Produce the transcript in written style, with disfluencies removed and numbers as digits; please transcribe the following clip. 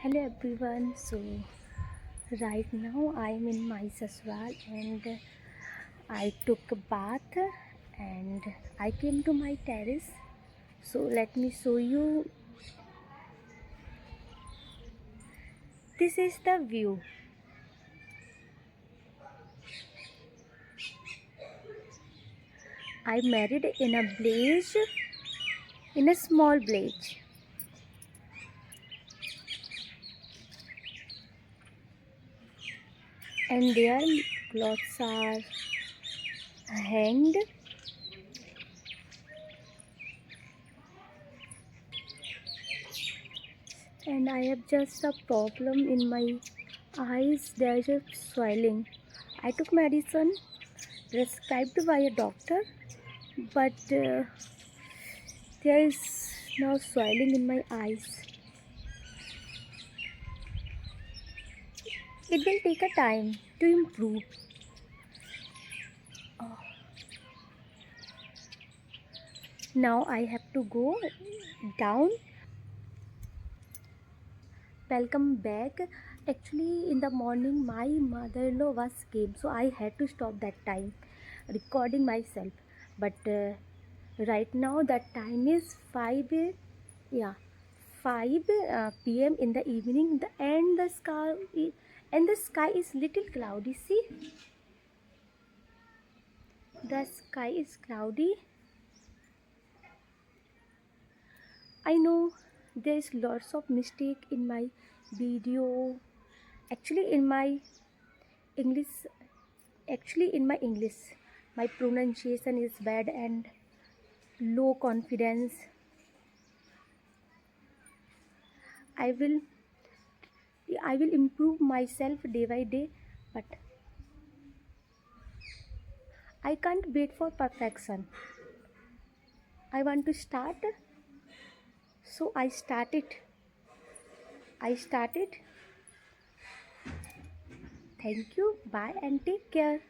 Hello everyone. So right now I'm in my sasral and I took a bath and I came to my terrace. So let me show you. This is the view. I married in a village, in a small village, and there clothes are hanged, and I have just a problem in my eyes. There's a swelling. I took medicine prescribed by a doctor, but there is now swelling in my eyes. It will take a time to improve. Oh, now I have to go down. Welcome back. Actually, in the morning, my mother-in-law was came, so I had to stop that time recording myself. But right now, the time is 5. Yeah, 5 p.m. in the evening. And the sky is little cloudy. See, the sky is cloudy. I know there's lots of mistake in my video. Actually, in my English, in my English, my pronunciation is bad and low confidence. I will, I will improve myself day by day, but I can't wait for perfection. I want to start, so I started. I started. Thank you. Bye and take care.